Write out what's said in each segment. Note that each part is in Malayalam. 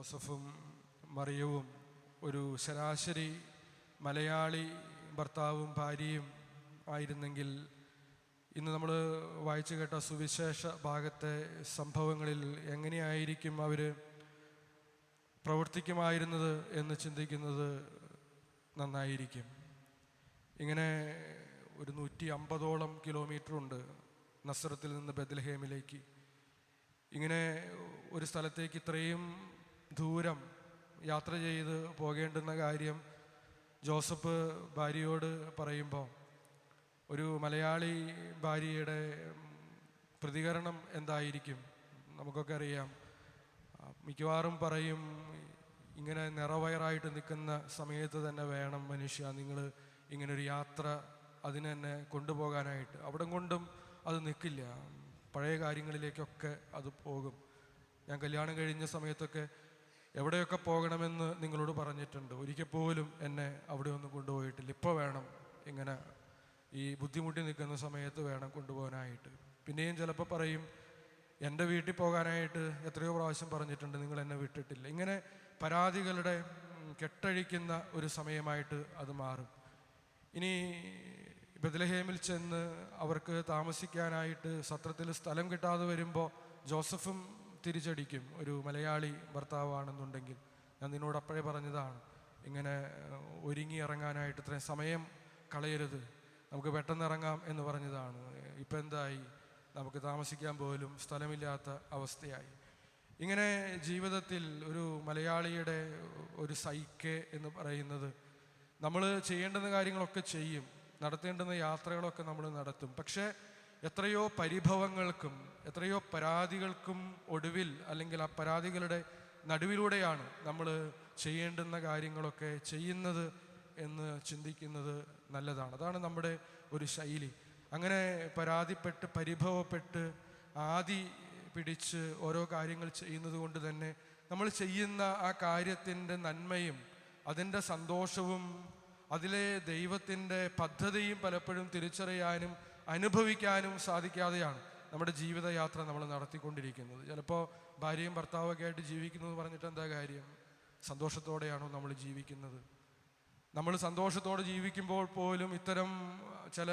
ജോസഫും മറിയവും ഒരു ശരാശരി മലയാളി ഭർത്താവും ഭാര്യയും ആയിരുന്നെങ്കിൽ ഇന്ന് നമ്മൾ വായിച്ചു കേട്ട സുവിശേഷ ഭാഗത്തെ സംഭവങ്ങളിൽ എങ്ങനെയായിരിക്കും അവർ പ്രവർത്തിക്കുമായിരുന്നത് എന്ന് ചിന്തിക്കുന്നത് നന്നായിരിക്കും. ഇങ്ങനെ ഒരു 150ഓളം കിലോമീറ്റർ ഉണ്ട് നസ്രത്തിൽ നിന്ന് ബെത്ലഹേമിലേക്ക്. ഇങ്ങനെ ഒരു സ്ഥലത്തേക്ക് ഇത്രയും ദൂരം യാത്ര ചെയ്ത് പോകേണ്ടുന്ന കാര്യം ജോസഫ് ഭാര്യയോട് പറയുമ്പോൾ ഒരു മലയാളി ഭാര്യയുടെ പ്രതികരണം എന്തായിരിക്കും? നമുക്കൊക്കെ അറിയാം. മിക്കവാറും പറയും, ഇങ്ങനെ നിറവയറായിട്ട് നിൽക്കുന്ന സമയത്ത് തന്നെ വേണം മനുഷ്യ നിങ്ങൾ ഇങ്ങനൊരു യാത്ര അതിന് തന്നെ കൊണ്ടുപോകാനായിട്ട്. അവിടെ കൊണ്ടും അത് നിൽക്കില്ല, പഴയ കാര്യങ്ങളിലേക്കൊക്കെ അത് പോകും. ഞാൻ കല്യാണം കഴിഞ്ഞ സമയത്തൊക്കെ എവിടെയൊക്കെ പോകണമെന്ന് നിങ്ങളോട് പറഞ്ഞിട്ടുണ്ട്, ഒരിക്കൽ പോലും എന്നെ അവിടെ ഒന്നും കൊണ്ടുപോയിട്ടില്ല. ഇപ്പോൾ വേണം, ഇങ്ങനെ ഈ ബുദ്ധിമുട്ടി നിൽക്കുന്ന സമയത്ത് വേണം കൊണ്ടുപോകാനായിട്ട്. പിന്നെയും ചിലപ്പോൾ പറയും, എൻ്റെ വീട്ടിൽ പോകാനായിട്ട് എത്രയോ പ്രാവശ്യം പറഞ്ഞിട്ടുണ്ട്, നിങ്ങൾ എന്നെ വിട്ടിട്ടില്ല. ഇങ്ങനെ പരാതികളുടെ കെട്ടഴിക്കുന്ന ഒരു സമയമായിട്ട് അത് മാറും. ഇനി ബെത്ലഹേമിൽ ചെന്ന് അവർക്ക് താമസിക്കാനായിട്ട് സത്രത്തിൽ സ്ഥലം കിട്ടാതെ വരുമ്പോൾ ജോസഫും തിരിച്ചടിക്കും. ഒരു മലയാളി ഭർത്താവാണെന്നുണ്ടെങ്കിൽ, ഞാൻ നിന്നോട് അപ്പോഴേ പറഞ്ഞതാണ്, ഇങ്ങനെ ഒരുങ്ങി ഇറങ്ങാനായിട്ട് ഇത്രയും സമയം കളയരുത്, നമുക്ക് പെട്ടെന്ന് ഇറങ്ങാം എന്ന് പറഞ്ഞതാണ്. ഇപ്പം എന്തായി? നമുക്ക് താമസിക്കാൻ പോലും സ്ഥലമില്ലാത്ത അവസ്ഥയായി. ഇങ്ങനെ ജീവിതത്തിൽ ഒരു മലയാളിയുടെ ഒരു സൈക്കേ എന്ന് പറയുന്നത്, നമ്മൾ ചെയ്യേണ്ടുന്ന കാര്യങ്ങളൊക്കെ ചെയ്യും, നടത്തേണ്ടുന്ന യാത്രകളൊക്കെ നമ്മൾ നടത്തും. പക്ഷേ എത്രയോ പരിഭവങ്ങൾക്കും എത്രയോ പരാതികൾക്കും ഒടുവിൽ, അല്ലെങ്കിൽ ആ പരാതികളുടെ നടുവിലൂടെയാണ് നമ്മൾ ചെയ്യേണ്ടുന്ന കാര്യങ്ങളൊക്കെ ചെയ്യുന്നത് എന്ന് ചിന്തിക്കുന്നത് നല്ലതാണ്. അതാണ് നമ്മുടെ ഒരു ശൈലി. അങ്ങനെ പരാതിപ്പെട്ട് പരിഭവപ്പെട്ട് ആദി പിടിച്ച് ഓരോ കാര്യങ്ങൾ ചെയ്യുന്നത് കൊണ്ട് തന്നെ നമ്മൾ ചെയ്യുന്ന ആ കാര്യത്തിൻ്റെ നന്മയും അതിൻ്റെ സന്തോഷവും അതിലെ ദൈവത്തിൻ്റെ പദ്ധതിയും പലപ്പോഴും തിരിച്ചറിയാനും അനുഭവിക്കാനും സാധിക്കാതെയാണ് നമ്മുടെ ജീവിതയാത്ര നമ്മൾ നടത്തിക്കൊണ്ടിരിക്കുന്നത്. ചിലപ്പോൾ ഭാര്യയും ഭർത്താവൊക്കെ ആയിട്ട് ജീവിക്കുന്നത് പറഞ്ഞിട്ട് എന്താ കാര്യം? സന്തോഷത്തോടെയാണോ നമ്മൾ ജീവിക്കുന്നത്? നമ്മൾ സന്തോഷത്തോടെ ജീവിക്കുമ്പോൾ പോലും ഇത്തരം ചില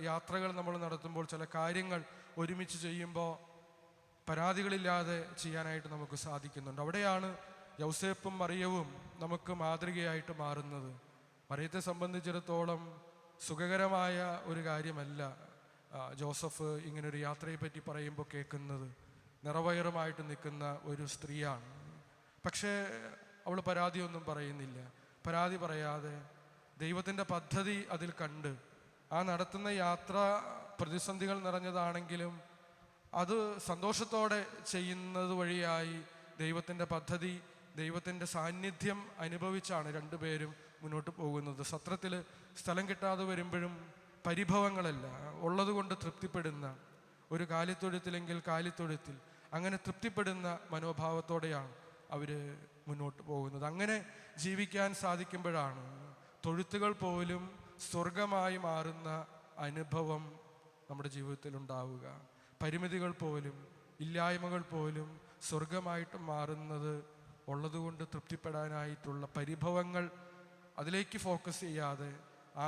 യാത്രകൾ നമ്മൾ നടത്തുമ്പോൾ, ചില കാര്യങ്ങൾ ഒരുമിച്ച് ചെയ്യുമ്പോൾ പരാതികളില്ലാതെ ചെയ്യാനായിട്ട് നമുക്ക് സാധിക്കുന്നുണ്ട്. അവിടെയാണ് യൗസേപ്പും മറിയവും നമുക്ക് മാതൃകയായിട്ട് മാറുന്നത്. മറിയത്തെ സംബന്ധിച്ചിടത്തോളം സുഖകരമായ ഒരു കാര്യമല്ല ജോസഫ് ഇങ്ങനൊരു യാത്രയെപ്പറ്റി പറയുമ്പോൾ കേൾക്കുന്നത്. നിറവയറുമായിട്ട് നിൽക്കുന്ന ഒരു സ്ത്രീയാണ്. പക്ഷേ അവൾ പരാതിയൊന്നും പറയുന്നില്ല. പരാതി പറയാതെ ദൈവത്തിൻ്റെ പദ്ധതി അതിൽ കണ്ട് ആ നടത്തുന്ന യാത്ര പ്രതിസന്ധികൾ നിറഞ്ഞതാണെങ്കിലും അത് സന്തോഷത്തോടെ ചെയ്യുന്നത് വഴിയായി ദൈവത്തിൻ്റെ പദ്ധതി, ദൈവത്തിൻ്റെ സാന്നിധ്യം അനുഭവിച്ചാണ് രണ്ടുപേരും മുന്നോട്ട് പോകുന്നത്. സത്രത്തിൽ സ്ഥലം കിട്ടാതെ വരുമ്പോഴും പരിഭവങ്ങളല്ല, ഉള്ളതുകൊണ്ട് തൃപ്തിപ്പെടുന്ന ഒരു കാലിത്തൊഴുത്തിലെങ്കിൽ കാലിത്തൊഴുത്തിൽ അങ്ങനെ തൃപ്തിപ്പെടുന്ന മനോഭാവത്തോടെയാണ് അവർ മുന്നോട്ട് പോകുന്നത്. അങ്ങനെ ജീവിക്കാൻ സാധിക്കുമ്പോഴാണ് തൊഴുത്തുകൾ പോലും സ്വർഗമായി മാറുന്ന അനുഭവം നമ്മുടെ ജീവിതത്തിൽ ഉണ്ടാവുക. പരിമിതികൾ പോലും ഇല്ലായ്മകൾ പോലും സ്വർഗമായിട്ട് മാറുന്നത് ഉള്ളതുകൊണ്ട് തൃപ്തിപ്പെടാനായിട്ടുള്ള പരിഭവങ്ങൾ അതിലേക്ക് ഫോക്കസ് ചെയ്യാതെ,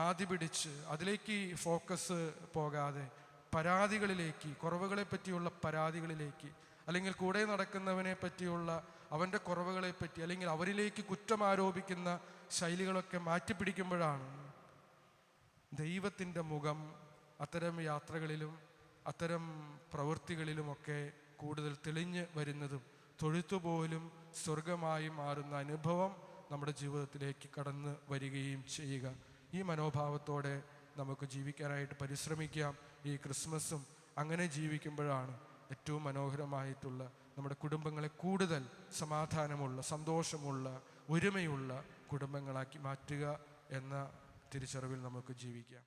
ആദി പിടിച്ച് അതിലേക്ക് ഫോക്കസ് പോകാതെ പരാതികളിലേക്ക്, കുറവുകളെ പറ്റിയുള്ള പരാതികളിലേക്ക്, അല്ലെങ്കിൽ കൂടെ നടക്കുന്നവനെ പറ്റിയുള്ള അവൻ്റെ കുറവുകളെ പറ്റി, അല്ലെങ്കിൽ അവരിലേക്ക് കുറ്റം ആരോപിക്കുന്ന ശൈലികളൊക്കെ മാറ്റിപ്പിടിക്കുമ്പോഴാണ് ദൈവത്തിൻ്റെ മുഖം അത്തരം യാത്രകളിലും അത്തരം പ്രവൃത്തികളിലുമൊക്കെ കൂടുതൽ തെളിഞ്ഞ് വരുന്നതും തൊഴുത്തുപോലും സ്വർഗമായി മാറുന്ന അനുഭവം നമ്മുടെ ജീവിതത്തിലേക്ക് കടന്നു വരികയും ചെയ്യുക. ഈ മനോഭാവത്തോടെ നമുക്ക് ജീവിക്കാനായിട്ട് പരിശ്രമിക്കാം. ഈ ക്രിസ്മസും അങ്ങനെ ജീവിക്കുമ്പോഴാണ് ഏറ്റവും മനോഹരമായിട്ടുള്ള നമ്മുടെ കുടുംബങ്ങളെ കൂടുതൽ സമാധാനമുള്ള, സന്തോഷമുള്ള, ഒരുമയുള്ള കുടുംബങ്ങളാക്കി മാറ്റുക എന്ന തിരിച്ചറിവിൽ നമുക്ക് ജീവിക്കാം.